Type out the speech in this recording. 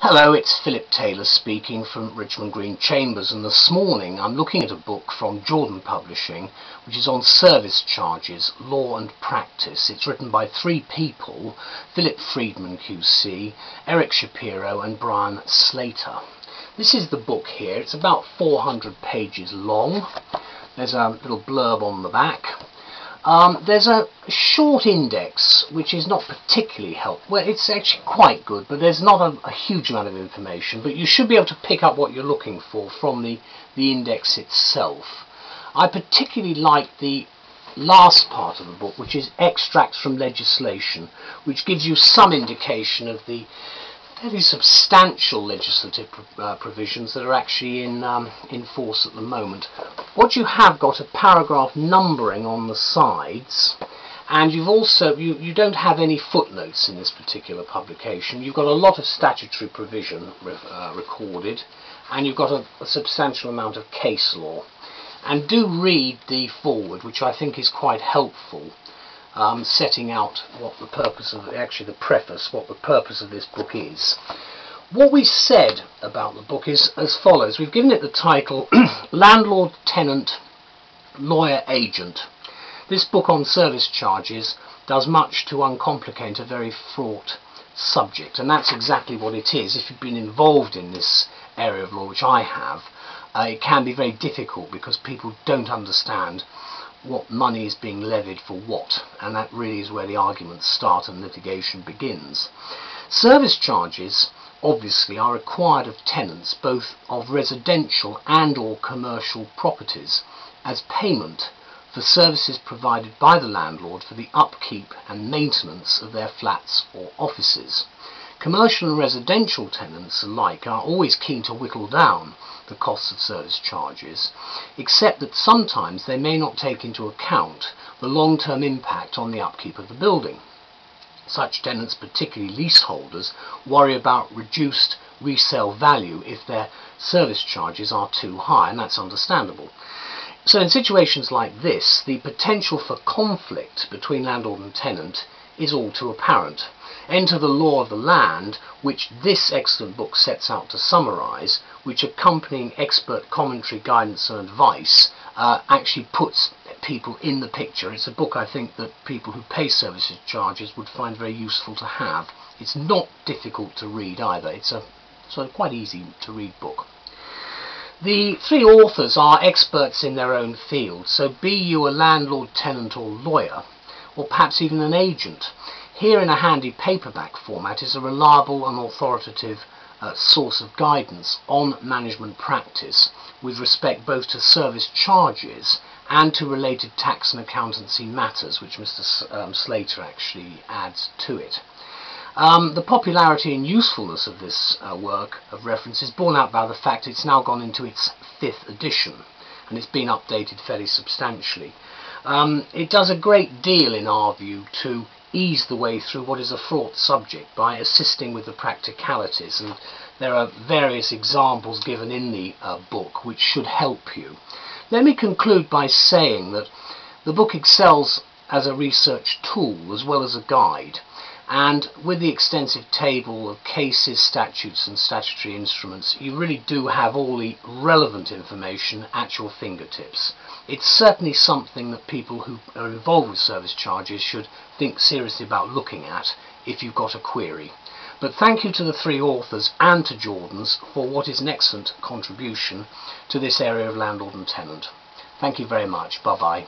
Hello, it's Philip Taylor speaking from Richmond Green Chambers, and this morning I'm looking at a book from Jordan Publishing which is on service charges, law and practice. It's written by three people: Phillip Freedman QC, Eric Shapiro and Brian Slater. This is the book here. It's about 400 pages long. There's a little blurb on the back. There's a short index which is not particularly helpful. Well, it's actually quite good, but there's not a huge amount of information, but you should be able to pick up what you're looking for from the index itself. I particularly like the last part of the book, which is extracts from legislation, which gives you some indication of the fairly substantial legislative provisions that are actually in force at the moment. What you have got a paragraph numbering on the sides, and you've also you don't have any footnotes in this particular publication. You've got a lot of statutory provision recorded, and you've got a substantial amount of case law. And do read the foreword, which I think is quite helpful, setting out what the purpose of, actually the preface, what the purpose of this book is. What we said about the book is as follows. We've given it the title Landlord, Tenant, Lawyer, Agent. This book on service charges does much to uncomplicate a very fraught subject, and that's exactly what it is. If you've been involved in this area of law, which I have, it can be very difficult because people don't understand what money is being levied for what, and that really is where the arguments start and litigation begins. Service charges obviously are required of tenants, both of residential and or commercial properties, as payment for services provided by the landlord for the upkeep and maintenance of their flats or offices. Commercial and residential tenants alike are always keen to whittle down the costs of service charges, except that sometimes they may not take into account the long-term impact on the upkeep of the building. Such tenants, particularly leaseholders, worry about reduced resale value if their service charges are too high, and that's understandable. So in situations like this, the potential for conflict between landlord and tenant is all too apparent. Enter the law of the land, which this excellent book sets out to summarise, which accompanying expert commentary, guidance and advice actually puts people in the picture. It's a book I think that people who pay service charges would find very useful to have. It's not difficult to read either. It's a sort of quite easy to read book. The three authors are experts in their own field, so be you a landlord, tenant or lawyer, or perhaps even an agent, here in a handy paperback format is a reliable and authoritative source of guidance on management practice with respect both to service charges and to related tax and accountancy matters, which Mr. Slater actually adds to it. The popularity and usefulness of this work of reference is borne out by the fact it's now gone into its 5th edition, and it's been updated fairly substantially. It does a great deal, in our view, to ease the way through what is a fraught subject by assisting with the practicalities, and there are various examples given in the book which should help you. Let me conclude by saying that the book excels as a research tool as well as a guide, and with the extensive table of cases, statutes and statutory instruments, you really do have all the relevant information at your fingertips. It's certainly something that people who are involved with service charges should think seriously about looking at if you've got a query. But thank you to the three authors and to Jordan's for what is an excellent contribution to this area of landlord and tenant. Thank you very much. Bye-bye.